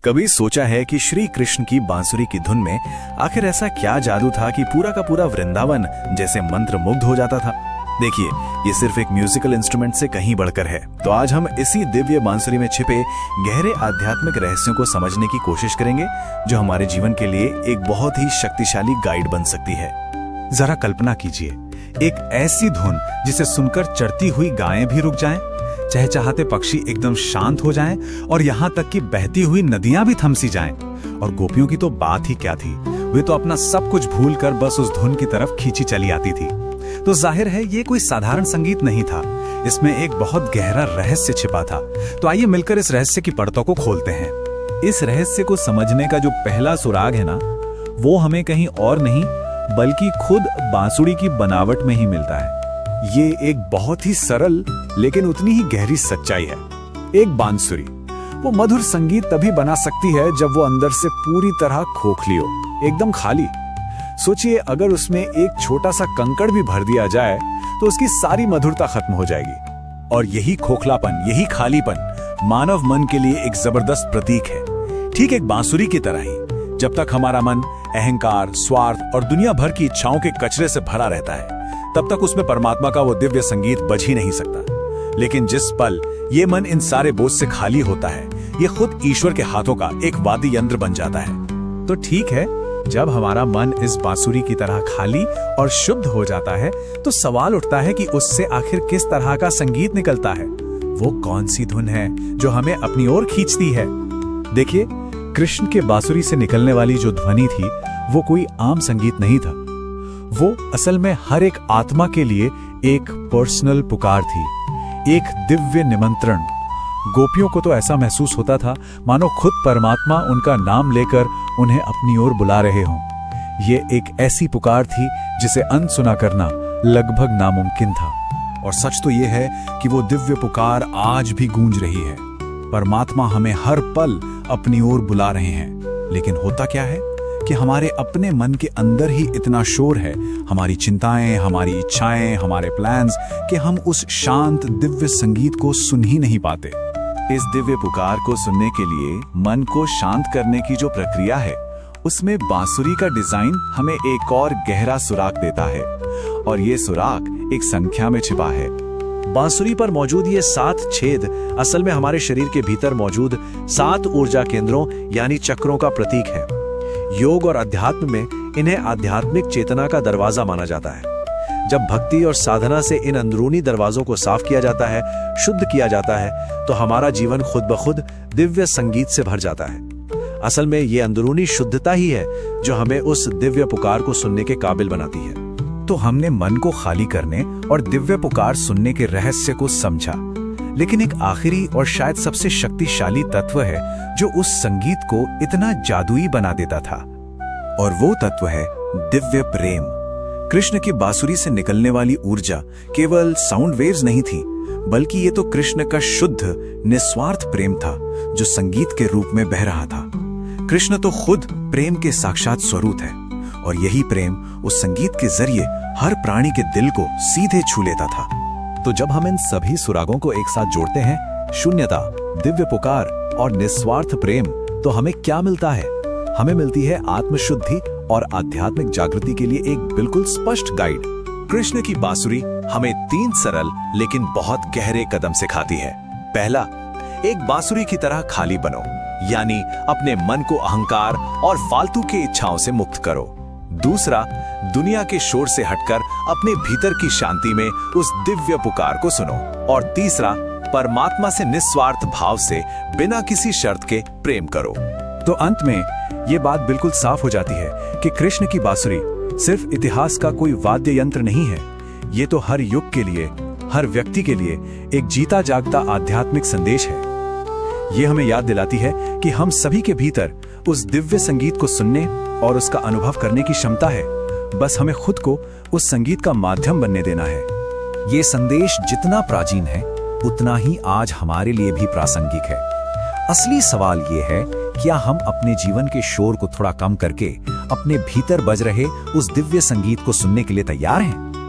कभी सोचा है कि श्री कृष्ण की बांसुरी की धुन में आखिर ऐसा क्या जादू था कि पूरा का पूरा वृंदावन जैसे मंत्र मुग्ध हो जाता था। देखिए, ये सिर्फ एक म्यूजिकल इंस्ट्रूमेंट से कहीं बढ़कर है। तो आज हम इसी दिव्य बांसुरी में छिपे गहरे आध्यात्मिक रहस्यों को समझने की कोशिश करेंगे, जो हमारे जीवन के लिए एक बहुत ही शक्तिशाली गाइड बन सकती है। जरा कल्पना कीजिए, एक ऐसी धुन जिसे सुनकर चढ़ती हुई गायें भी रुक जाएं, चहचहाते पक्षी एकदम शांत हो जाएं और यहाँ तक कि बहती हुई नदियां भी थमसी जाएं। और गोपियों की तो बात ही क्या थी, वे तो अपना सब कुछ भूलकर बस उस धुन की तरफ खींची चली आती थी। तो जाहिर है ये कोई साधारण संगीत नहीं था, इसमें एक बहुत गहरा रहस्य छिपा था। तो आइए मिलकर इस रहस्य की परतों को खोलते हैं। इस रहस्य को समझने का जो पहला सुराग है ना, वो हमें कहीं और नहीं बल्कि खुद बांसुरी की बनावट में ही मिलता है। ये एक बहुत ही सरल लेकिन उतनी ही गहरी सच्चाई है। एक बांसुरी वो मधुर संगीत तभी बना सकती है जब वो अंदर से पूरी तरह खोखली हो, एकदम खाली। सोचिए, अगर उसमें एक छोटा सा कंकड़ भी भर दिया जाए तो उसकी सारी मधुरता खत्म हो जाएगी। और यही खोखलापन, यही खालीपन मानव मन के लिए एक जबरदस्त प्रतीक है। ठीक एक बांसुरी की तरह ही, जब तक हमारा मन अहंकार, स्वार्थ और दुनिया भर की इच्छाओं के कचरे से भरा रहता है, तब तक उसमें परमात्मा का वो दिव्य संगीत बज ही नहीं सकता। लेकिन जिस पल ये मन इन सारे बोझ से खाली होता है, ये खुद ईश्वर के हाथों का एक वाद्य यंत्र बन जाता है। तो ठीक है, जब हमारा मन इस बांसुरी की तरह खाली और शुद्ध हो जाता है, तो सवाल उठता है कि उससे आखिर किस तरह का संगीत निकलता है। वो कौन सी धुन है जो हमें अपनी ओर खींचती है? देखिए, कृष्ण के बांसुरी से निकलने वाली जो ध्वनि थी, वो कोई आम संगीत नहीं था। वो असल में हर एक आत्मा के लिए एक पर्सनल पुकार थी, एक दिव्य निमंत्रण। गोपियों को तो ऐसा महसूस होता था मानो खुद परमात्मा उनका नाम लेकर उन्हें अपनी ओर बुला रहे हों। ये एक ऐसी पुकार थी जिसे अनसुना करना लगभग नामुमकिन था। और सच तो ये है कि वो दिव्य पुकार आज भी गूंज रही है। परमात्मा हमें हर पल अपनी ओर बुला रहे हैं। लेकिन होता क्या है कि हमारे अपने मन के अंदर ही इतना शोर है, हमारी चिंताएं, हमारी इच्छाएं, हमारे प्लान्स, कि हम उस शांत दिव्य संगीत को सुन ही नहीं पाते। इस दिव्य पुकार को सुनने के लिए मन को शांत करने की जो प्रक्रिया है, उसमें बांसुरी का डिजाइन हमें एक और गहरा सुराग देता है। और ये सुराग एक संख्या में छिपा है। बांसुरी पर मौजूद ये 7 छेद असल में हमारे शरीर के भीतर मौजूद 7 ऊर्जा केंद्रों यानी चक्रों का प्रतीक है। योग और अध्यात्म में इन्हें आध्यात्मिक चेतना का दरवाजा माना जाता है। जब भक्ति और साधना से इन अंदरूनी दरवाजों को साफ किया जाता है, शुद्ध किया जाता है, तो हमारा जीवन खुद ब खुद दिव्य संगीत से भर जाता है। असल में ये अंदरूनी शुद्धता ही है जो हमें उस दिव्य पुकार को सुनने के काबिल बनाती है। तो हमने मन को खाली करने और दिव्य पुकार सुनने के रहस्य को समझा। लेकिन एक आखिरी और शायद सबसे शक्तिशाली तत्व है जो उस संगीत को इतना जादुई बना देता था। और वो तत्व है दिव्य प्रेम। कृष्ण की बांसुरी से निकलने वाली ऊर्जा केवल साउंड वेव्स नहीं थी, बल्कि ये तो कृष्ण का शुद्ध निस्वार्थ प्रेम था जो संगीत के रूप में बह रहा था। कृष्ण तो खुद प्रेम के साक्षात स्वरूप है, और यही प्रेम उस संगीत के जरिए हर प्राणी के दिल को सीधे छू लेता था। तो जब हम इन सभी सुरागों को एक साथ जोड़ते हैं, शून्यता, दिव्य पुकार और निस्वार्थ प्रेम, तो हमें क्या मिलता है? हमें मिलती है आत्मशुद्धि और आध्यात्मिक जागृति के लिए एक बिल्कुल स्पष्ट गाइड। कृष्ण की बांसुरी हमें 3 सरल लेकिन बहुत गहरे कदम सिखाती है। पहला, एक बांसुरी की तरह खाली बनो, यानी अपने मन को अहंकार और फालतू की इच्छाओं से मुक्त करो। दूसरा, दुनिया के शोर से हटकर अपने भीतर की शांति में उस दिव्य पुकार को सुनो। और तीसरा, परमात्मा से निस्वार्थ भाव से बिना किसी शर्त के प्रेम करो। तो अंत में ये बात बिल्कुल साफ हो जाती है कि कृष्ण की बांसुरी सिर्फ इतिहास का कोई वाद्य यंत्र नहीं है। ये तो हर युग के लिए, हर व्यक्ति के लिए एक जीता जागता आध्यात्मिक संदेश है। ये हमें याद दिलाती है कि हम सभी के भीतर उस दिव्य संगीत को सुनने और उसका अनुभव करने की क्षमता है। बस हमें खुद को उस संगीत का माध्यम बनने देना है। ये संदेश जितना प्राचीन है, उतना ही आज हमारे लिए भी प्रासंगिक है। असली सवाल ये है, क्या हम अपने जीवन के शोर को थोड़ा कम करके अपने भीतर बज रहे उस दिव्य संगीत को सुनने के लिए तैयार हैं?